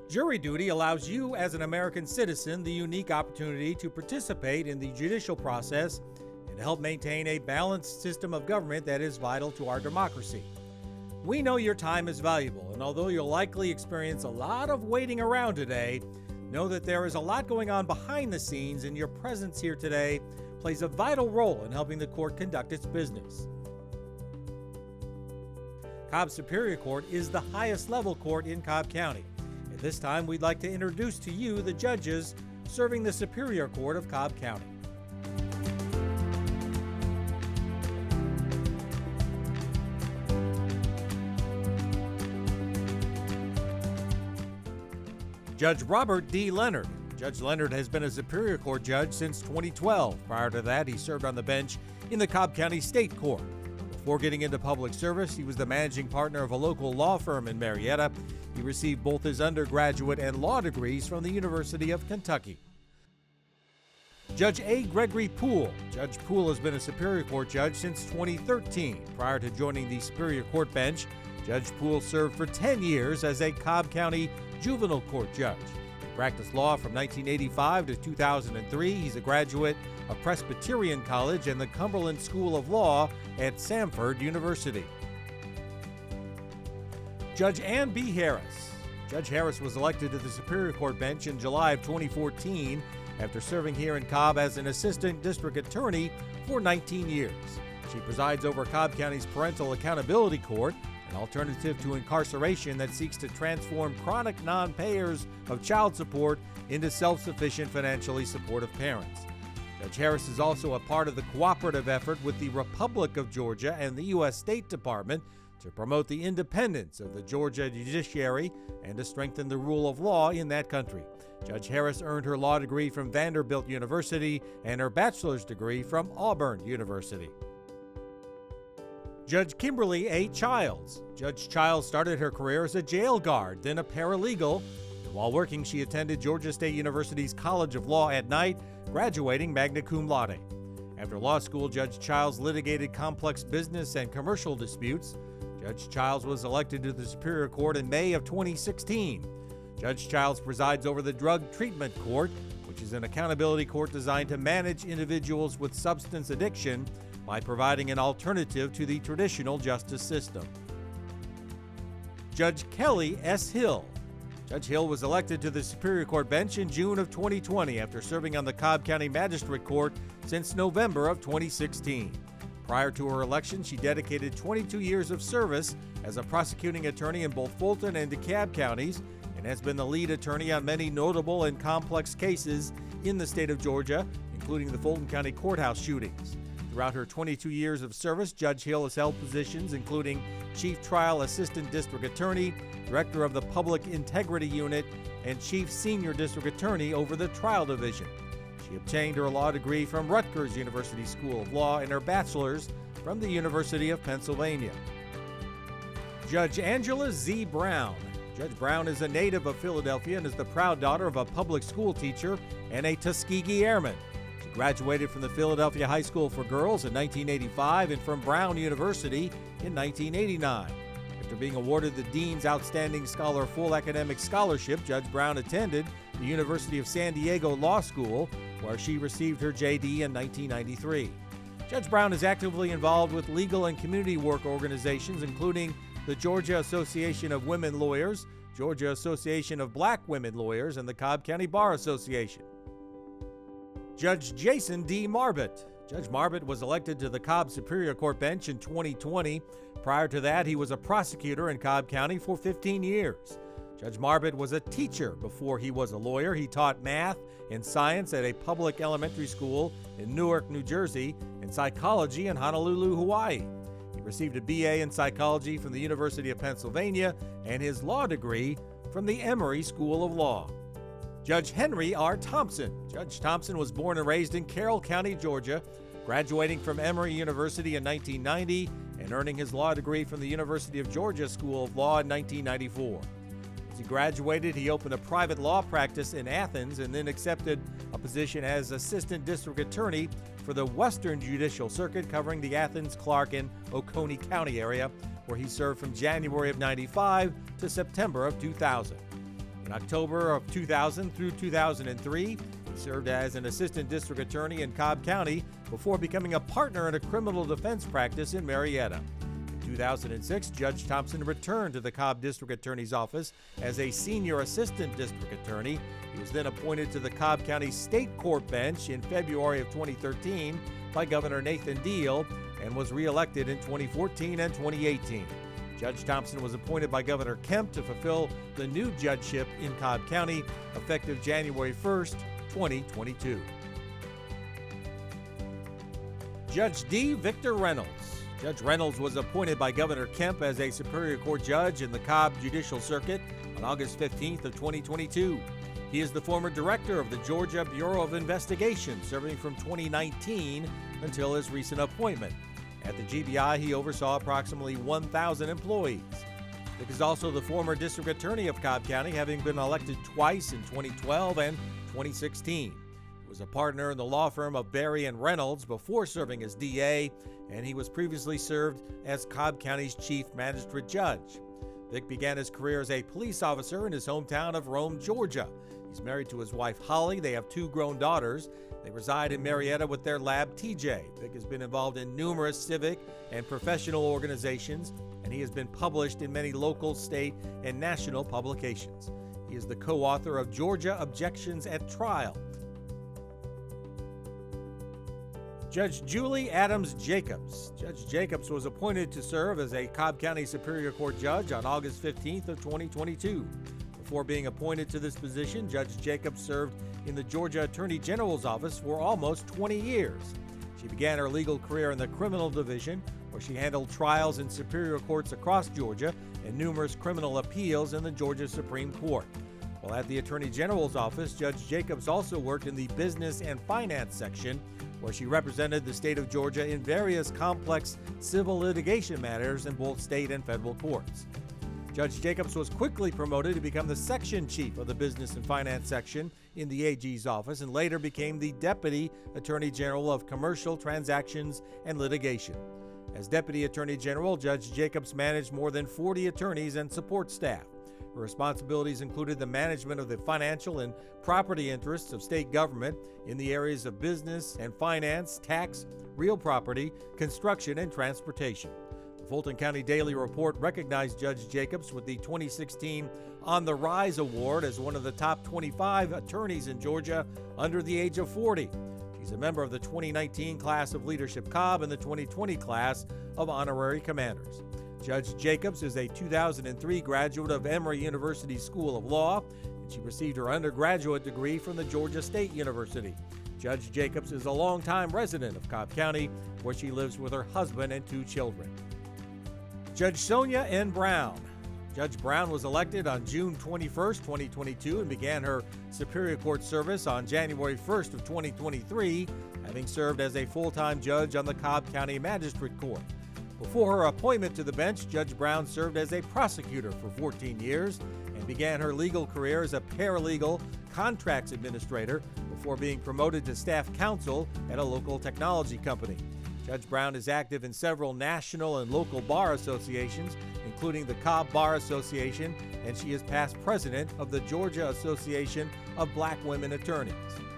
Jury duty allows you, as an American citizen, the unique opportunity to participate in the judicial process and to help maintain a balanced system of government that is vital to our democracy. We know your time is valuable, and although you'll likely experience a lot of waiting around today, know that there is a lot going on behind the scenes, and your presence here today plays a vital role in helping the court conduct its business. Cobb Superior Court is the highest level court in Cobb County. At this time, we'd like to introduce to you the judges serving the Superior Court of Cobb County. Judge Robert D. Leonard. Judge Leonard has been a Superior Court judge since 2012. Prior to that, he served on the bench in the Cobb County State Court. Before getting into public service, he was the managing partner of a local law firm in Marietta. He received both his undergraduate and law degrees from the University of Kentucky. Judge A. Gregory Poole. Judge Poole has been a Superior Court judge since 2013. Prior to joining the Superior Court bench, Judge Poole served for 10 years as a Cobb County juvenile court judge. He practiced law from 1985 to 2003. He's a graduate of Presbyterian College and the Cumberland School of Law at Samford University. Judge Ann B. Harris. Judge Harris was elected to the Superior Court bench in July of 2014 after serving here in Cobb as an assistant district attorney for 19 years. She presides over Cobb County's Parental Accountability Court, an alternative to incarceration that seeks to transform chronic non-payers of child support into self-sufficient, financially supportive parents. Judge Harris is also a part of the cooperative effort with the Republic of Georgia and the U.S. State Department to promote the independence of the Georgia judiciary and to strengthen the rule of law in that country. Judge Harris earned her law degree from Vanderbilt University and her bachelor's degree from Auburn University. Judge Kimberly A. Childs. Judge Childs started her career as a jail guard, then a paralegal. While working, she attended Georgia State University's College of Law at night, graduating magna cum laude. After law school, Judge Childs litigated complex business and commercial disputes. Judge Childs was elected to the Superior Court in May of 2016. Judge Childs presides over the Drug Treatment Court, which is an accountability court designed to manage individuals with substance addiction by providing an alternative to the traditional justice system. Judge Kelly S. Hill. Judge Hill was elected to the Superior Court bench in June of 2020 after serving on the Cobb County Magistrate Court since November of 2016. Prior to her election, she dedicated 22 years of service as a prosecuting attorney in both Fulton and DeKalb counties and has been the lead attorney on many notable and complex cases in the state of Georgia, including the Fulton County Courthouse shootings. Throughout her 22 years of service, Judge Hill has held positions including Chief Trial Assistant District Attorney, Director of the Public Integrity Unit, and Chief Senior District Attorney over the Trial Division. She obtained her law degree from Rutgers University School of Law and her bachelor's from the University of Pennsylvania. Judge Angela Z. Brown. Judge Brown is a native of Philadelphia and is the proud daughter of a public school teacher and a Tuskegee Airman. She graduated from the Philadelphia High School for Girls in 1985 and from Brown University in 1989. After being awarded the Dean's Outstanding Scholar Full Academic Scholarship, Judge Brown attended the University of San Diego Law School, where she received her JD in 1993. Judge Brown is actively involved with legal and community work organizations, including the Georgia Association of Women Lawyers, Georgia Association of Black Women Lawyers, and the Cobb County Bar Association. Judge Jason D. Marbut. Judge Marbut was elected to the Cobb Superior Court bench in 2020. Prior to that, he was a prosecutor in Cobb County for 15 years. Judge Marbut was a teacher before he was a lawyer. He taught math and science at a public elementary school in Newark, New Jersey, and psychology in Honolulu, Hawaii. He received a BA in psychology from the University of Pennsylvania and his law degree from the Emory School of Law. Judge Henry R. Thompson. Judge Thompson was born and raised in Carroll County, Georgia, graduating from Emory University in 1990 and earning his law degree from the University of Georgia School of Law in 1994. As he graduated, he opened a private law practice in Athens and then accepted a position as Assistant District Attorney for the Western Judicial Circuit, covering the Athens, Clark, and Oconee County area, where he served from January of 95 to September of 2000. In October of 2000 through 2003, he served as an assistant district attorney in Cobb County before becoming a partner in a criminal defense practice in Marietta. In 2006, Judge Thompson returned to the Cobb District Attorney's Office as a senior assistant district attorney. He was then appointed to the Cobb County State Court bench in February of 2013 by Governor Nathan Deal and was reelected in 2014 and 2018. Judge Thompson was appointed by Governor Kemp to fulfill the new judgeship in Cobb County effective January 1st, 2022. Judge D. Victor Reynolds. Judge Reynolds was appointed by Governor Kemp as a Superior Court judge in the Cobb Judicial Circuit on August 15th of 2022. He is the former director of the Georgia Bureau of Investigation, serving from 2019 until his recent appointment. At the GBI, he oversaw approximately 1,000 employees. Vic is also the former district attorney of Cobb County, having been elected twice in 2012 and 2016. He was a partner in the law firm of Berry and Reynolds before serving as DA, and he was previously served as Cobb County's chief magistrate judge. Vic began his career as a police officer in his hometown of Rome, Georgia. He's married to his wife, Holly. They have 2 grown daughters. They reside in Marietta with their lab, TJ. Vic has been involved in numerous civic and professional organizations, and he has been published in many local, state, and national publications. He is the co-author of Georgia Objections at Trial. Judge Julie Adams Jacobs. Judge Jacobs was appointed to serve as a Cobb County Superior Court judge on August 15th of 2022. Before being appointed to this position, Judge Jacobs served in the Georgia Attorney General's office for almost 20 years. She began her legal career in the criminal division, where she handled trials in superior courts across Georgia and numerous criminal appeals in the Georgia Supreme Court. While at the Attorney General's office, Judge Jacobs also worked in the business and finance section, where she represented the state of Georgia in various complex civil litigation matters in both state and federal courts. Judge Jacobs was quickly promoted to become the section chief of the business and finance section in the AG's office and later became the Deputy Attorney General of Commercial Transactions and Litigation. As Deputy Attorney General, Judge Jacobs managed more than 40 attorneys and support staff. Her responsibilities included the management of the financial and property interests of state government in the areas of business and finance, tax, real property, construction, and transportation. The Fulton County Daily Report recognized Judge Jacobs with the 2016 On the Rise Award as one of the top 25 attorneys in Georgia under the age of 40. She's a member of the 2019 class of Leadership Cobb and the 2020 class of Honorary Commanders. Judge Jacobs is a 2003 graduate of Emory University School of Law, and she received her undergraduate degree from the Georgia State University. Judge Jacobs is a longtime resident of Cobb County, where she lives with her husband and 2 children. Judge Sonia N. Brown. Judge Brown was elected on June 21, 2022, and began her Superior Court service on January 1st of 2023, having served as a full-time judge on the Cobb County Magistrate Court. Before her appointment to the bench, Judge Brown served as a prosecutor for 14 years and began her legal career as a paralegal contracts administrator before being promoted to staff counsel at a local technology company. Judge Brown is active in several national and local bar associations, including the Cobb Bar Association, and she is past president of the Georgia Association of Black Women Attorneys.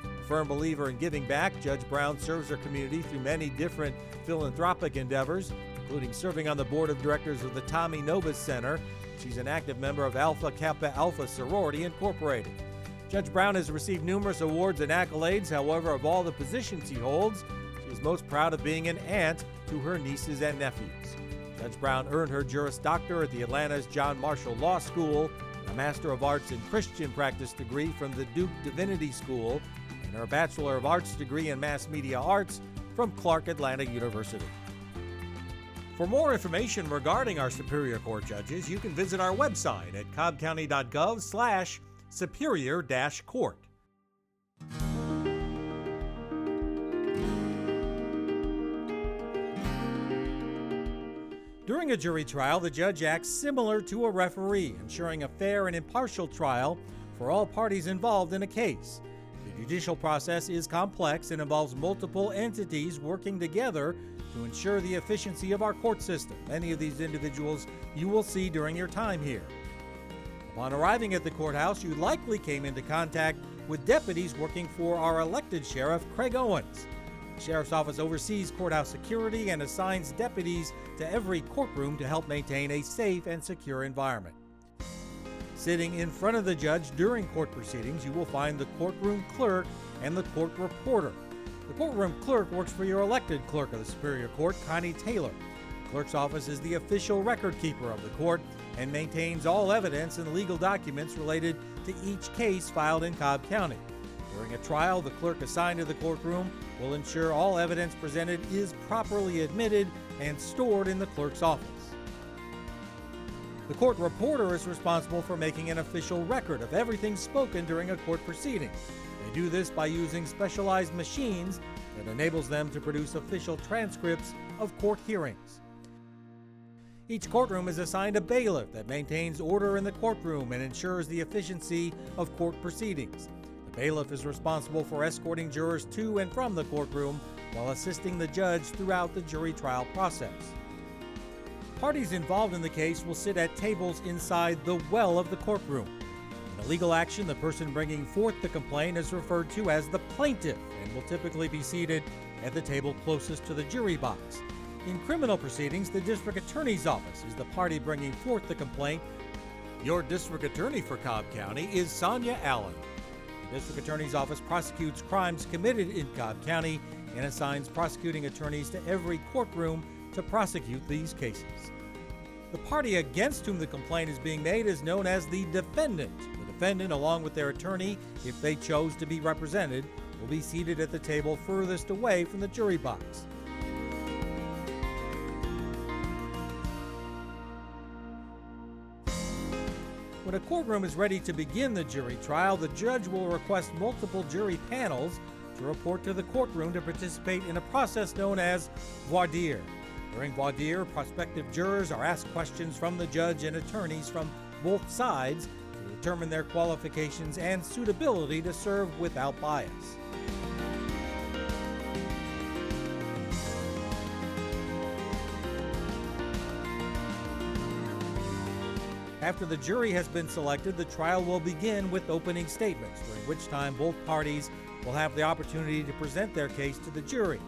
A firm believer in giving back, Judge Brown serves her community through many different philanthropic endeavors, including serving on the board of directors of the Tommy Nobis Center. She's an active member of Alpha Kappa Alpha Sorority Incorporated. Judge Brown has received numerous awards and accolades. However, of all the positions he holds, she is most proud of being an aunt to her nieces and nephews. Judge Brown earned her Juris Doctor at the Atlanta's John Marshall Law School, a Master of Arts in Christian Practice degree from the Duke Divinity School, and her Bachelor of Arts degree in Mass Media Arts from Clark Atlanta University. For more information regarding our Superior Court judges, you can visit our website at cobbcounty.gov/superior-court. During a jury trial, the judge acts similar to a referee, ensuring a fair and impartial trial for all parties involved in a case. The judicial process is complex and involves multiple entities working together to ensure the efficiency of our court system. Many of these individuals you will see during your time here. Upon arriving at the courthouse, you likely came into contact with deputies working for our elected sheriff, Craig Owens. The sheriff's office oversees courthouse security and assigns deputies to every courtroom to help maintain a safe and secure environment. Sitting in front of the judge during court proceedings, you will find the courtroom clerk and the court reporter. The courtroom clerk works for your elected clerk of the Superior Court, Connie Taylor. The clerk's office is the official record keeper of the court and maintains all evidence and legal documents related to each case filed in Cobb County. During a trial, the clerk assigned to the courtroom will ensure all evidence presented is properly admitted and stored in the clerk's office. The court reporter is responsible for making an official record of everything spoken during a court proceeding. They do this by using specialized machines that enables them to produce official transcripts of court hearings. Each courtroom is assigned a bailiff that maintains order in the courtroom and ensures the efficiency of court proceedings. The bailiff is responsible for escorting jurors to and from the courtroom while assisting the judge throughout the jury trial process. Parties involved in the case will sit at tables inside the well of the courtroom. In a legal action, the person bringing forth the complaint is referred to as the plaintiff and will typically be seated at the table closest to the jury box. In criminal proceedings, the district attorney's office is the party bringing forth the complaint. Your district attorney for Cobb County is Sonia Allen. The district attorney's office prosecutes crimes committed in Cobb County and assigns prosecuting attorneys to every courtroom to prosecute these cases. The party against whom the complaint is being made is known as the defendant. The defendant, along with their attorney, if they chose to be represented, will be seated at the table furthest away from the jury box. When a courtroom is ready to begin the jury trial, the judge will request multiple jury panels to report to the courtroom to participate in a process known as voir dire. During voir dire, prospective jurors are asked questions from the judge and attorneys from both sides to determine their qualifications and suitability to serve without bias. After the jury has been selected, the trial will begin with opening statements, during which time both parties will have the opportunity to present their case to the jury.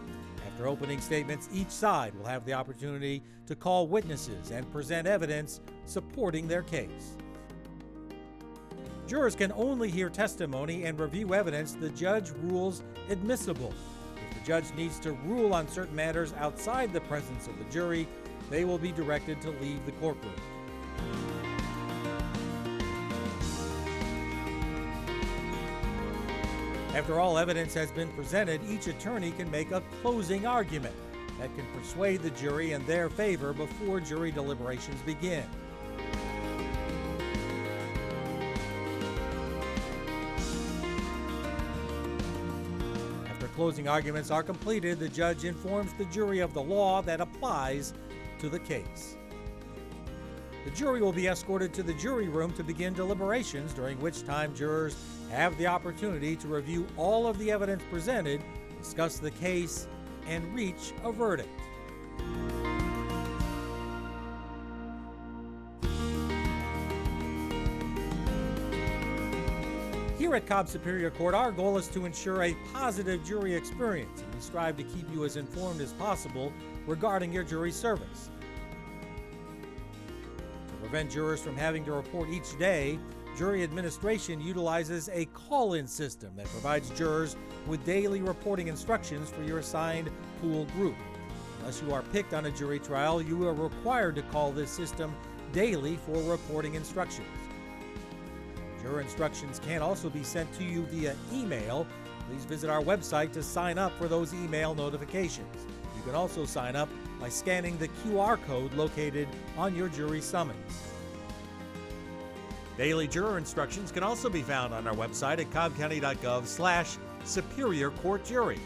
After opening statements, each side will have the opportunity to call witnesses and present evidence supporting their case. Jurors can only hear testimony and review evidence the judge rules admissible. If the judge needs to rule on certain matters outside the presence of the jury, they will be directed to leave the courtroom. After all evidence has been presented, each attorney can make a closing argument that can persuade the jury in their favor before jury deliberations begin. After closing arguments are completed, the judge informs the jury of the law that applies to the case. The jury will be escorted to the jury room to begin deliberations, during which time jurors have the opportunity to review all of the evidence presented, discuss the case, and reach a verdict. Here at Cobb Superior Court, our goal is to ensure a positive jury experience, and we strive to keep you as informed as possible regarding your jury service. To prevent jurors from having to report each day, jury administration utilizes a call-in system that provides jurors with daily reporting instructions for your assigned pool group. Unless you are picked on a jury trial, you are required to call this system daily for reporting instructions. Juror instructions can also be sent to you via email. Please visit our website to sign up for those email notifications. You can also sign up by scanning the QR code located on your jury summons. Daily juror instructions can also be found on our website at cobbcounty.gov/Superior Court Jury.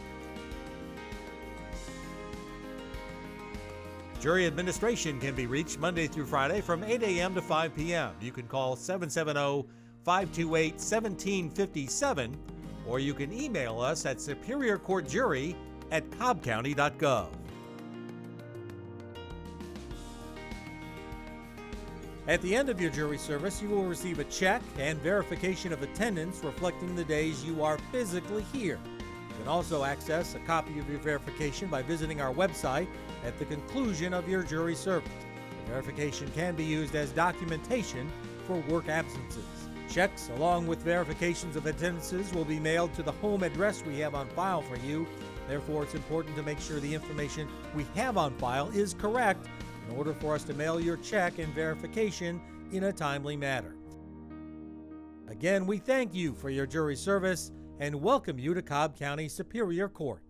Jury administration can be reached Monday through Friday from 8 a.m. to 5 p.m. You can call 770-528-1757, or you can email us at superiorcourtjury@cobbcounty.gov. At the end of your jury service, you will receive a check and verification of attendance reflecting the days you are physically here. You can also access a copy of your verification by visiting our website at the conclusion of your jury service. The verification can be used as documentation for work absences. Checks along with verifications of attendances will be mailed to the home address we have on file for you. Therefore, it's important to make sure the information we have on file is correct in order for us to mail your check and verification in a timely manner. Again, we thank you for your jury service and welcome you to Cobb County Superior Court.